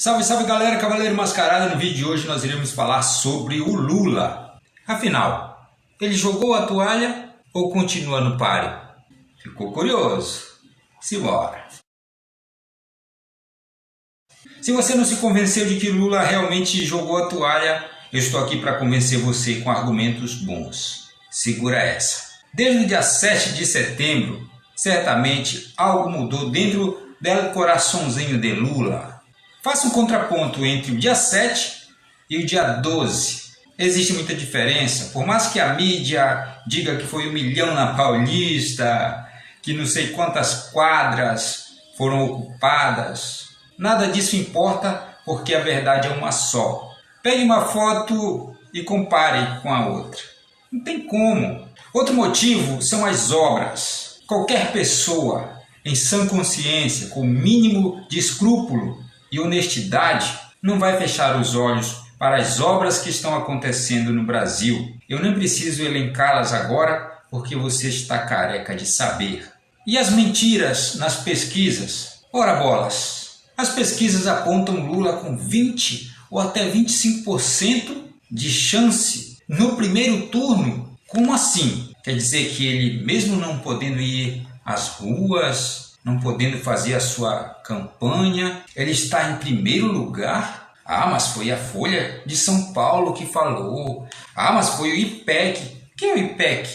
Salve, salve galera, Cavaleiro Mascarado. No vídeo de hoje nós iremos falar sobre o Lula. Afinal, ele jogou a toalha ou continua no páreo? Ficou curioso? Simbora! Se você não se convenceu de que Lula realmente jogou a toalha, eu estou aqui para convencer você com argumentos bons. Segura essa. Desde o dia 7 de setembro, certamente algo mudou dentro do coraçãozinho de Lula. Faça um contraponto entre o dia 7 e o dia 12. Existe muita diferença, por mais que a mídia diga que foi 1 milhão na Paulista, que não sei quantas quadras foram ocupadas. Nada disso importa porque a verdade é uma só. Pegue uma foto e compare com a outra. Não tem como. Outro motivo são as obras. Qualquer pessoa em sã consciência, com o mínimo de escrúpulo e honestidade, não vai fechar os olhos para as obras que estão acontecendo no Brasil. Eu nem preciso elencá-las agora, porque você está careca de saber. E as mentiras nas pesquisas? Ora bolas! As pesquisas apontam Lula com 20 ou até 25% de chance no primeiro turno. Como assim? Quer dizer que ele, mesmo não podendo ir às ruas, não podendo fazer a sua campanha, ele está em primeiro lugar? Ah, mas foi a Folha de São Paulo que falou. Ah, mas foi o IPEC. Quem é o IPEC?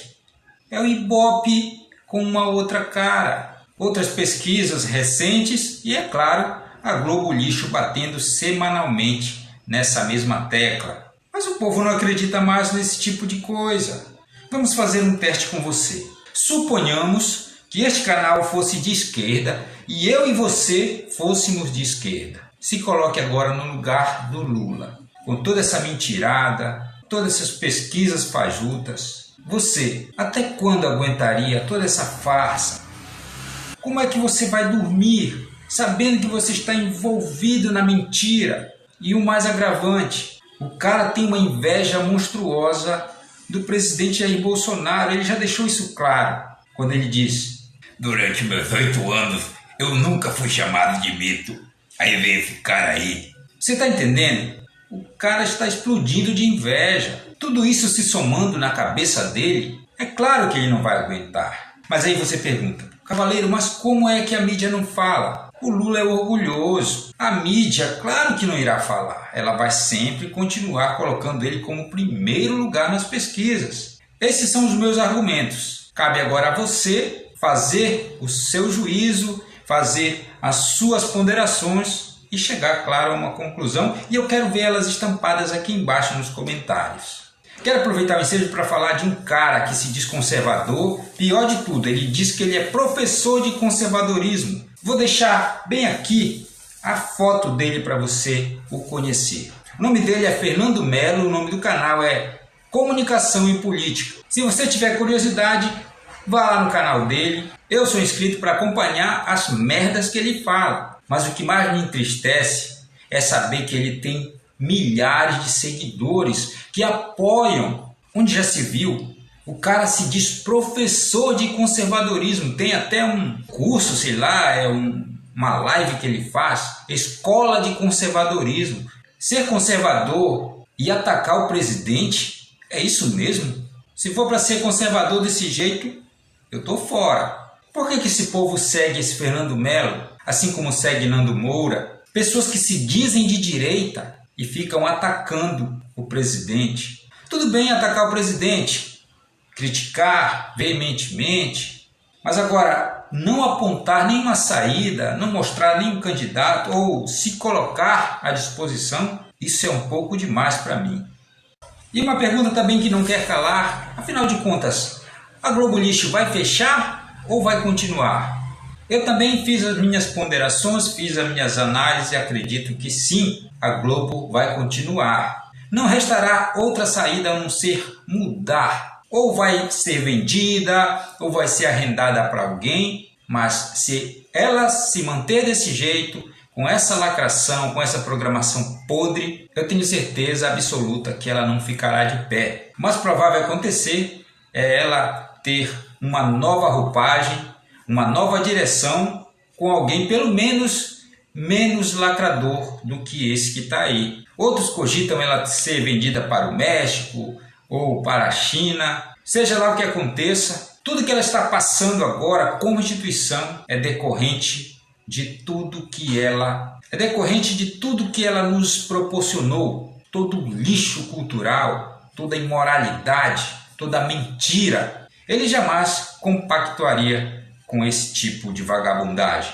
É o Ibope com uma outra cara. Outras pesquisas recentes e, é claro, a Globo Lixo batendo semanalmente nessa mesma tecla. Mas o povo não acredita mais nesse tipo de coisa. Vamos fazer um teste com você. Suponhamos que este canal fosse de esquerda e eu e você fôssemos de esquerda. Se coloque agora no lugar do Lula. Com toda essa mentirada, todas essas pesquisas fajutas, você até quando aguentaria toda essa farsa? Como é que você vai dormir sabendo que você está envolvido na mentira? E o mais agravante, o cara tem uma inveja monstruosa do presidente Jair Bolsonaro. Ele já deixou isso claro quando ele diz: durante meus 8 anos eu nunca fui chamado de mito, aí veio ficar aí. Você está entendendo? O cara está explodindo de inveja. Tudo isso se somando na cabeça dele, é claro que ele não vai aguentar. Mas aí você pergunta: Cavaleiro, mas como é que a mídia não fala? O Lula é orgulhoso. A mídia, claro que não irá falar. Ela vai sempre continuar colocando ele como primeiro lugar nas pesquisas. Esses são os meus argumentos. Cabe agora a você fazer o seu juízo, fazer as suas ponderações e chegar, claro, a uma conclusão. E eu quero ver elas estampadas aqui embaixo nos comentários. Quero aproveitar o ensejo para falar de um cara que se diz conservador. Pior de tudo, ele diz que ele é professor de conservadorismo. Vou deixar bem aqui a foto dele para você o conhecer. O nome dele é Fernando Melo, o nome do canal é Comunicação e Política. Se você tiver curiosidade, vá lá no canal dele. Eu sou inscrito para acompanhar as merdas que ele fala. Mas o que mais me entristece é saber que ele tem milhares de seguidores que apoiam. Onde já se viu? O cara se diz professor de conservadorismo, tem até um curso, sei lá, uma live que ele faz, escola de conservadorismo. Ser conservador e atacar o presidente, é isso mesmo? Se for para ser conservador desse jeito, eu tô fora. Por que esse povo segue esse Fernando Melo, assim como segue Nando Moura? Pessoas que se dizem de direita e ficam atacando o presidente. Tudo bem atacar o presidente, criticar veementemente, mas agora não apontar nenhuma saída, não mostrar nenhum candidato ou se colocar à disposição, isso é um pouco demais para mim. E uma pergunta também que não quer calar: afinal de contas, a Globo Lixo vai fechar ou vai continuar? Eu também fiz as minhas ponderações, fiz as minhas análises e acredito que sim, a Globo vai continuar. Não restará outra saída a não ser mudar. Ou vai ser vendida, ou vai ser arrendada para alguém, mas se ela se manter desse jeito, com essa lacração, com essa programação podre, eu tenho certeza absoluta que ela não ficará de pé. O mais provável acontecer é ela ter uma nova roupagem, uma nova direção, com alguém pelo menos menos lacrador do que esse que está aí. Outros cogitam ela ser vendida para o México ou para a China. Seja lá o que aconteça, tudo que ela está passando agora como instituição é decorrente de tudo que ela nos proporcionou. Todo o lixo cultural, toda a imoralidade, toda a mentira. Ele jamais compactuaria com esse tipo de vagabundagem.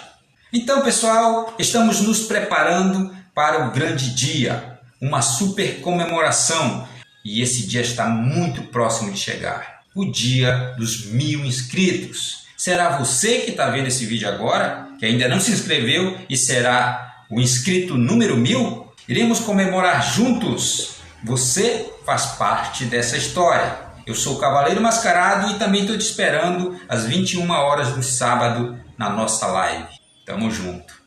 Então, pessoal, estamos nos preparando para o grande dia, uma super comemoração. E esse dia está muito próximo de chegar. O dia dos 1000 inscritos. Será você que está vendo esse vídeo agora, que ainda não se inscreveu e será o inscrito número 1000? Iremos comemorar juntos. Você faz parte dessa história. Eu sou o Cavaleiro Mascarado e também estou te esperando às 21 horas do sábado na nossa live. Tamo junto.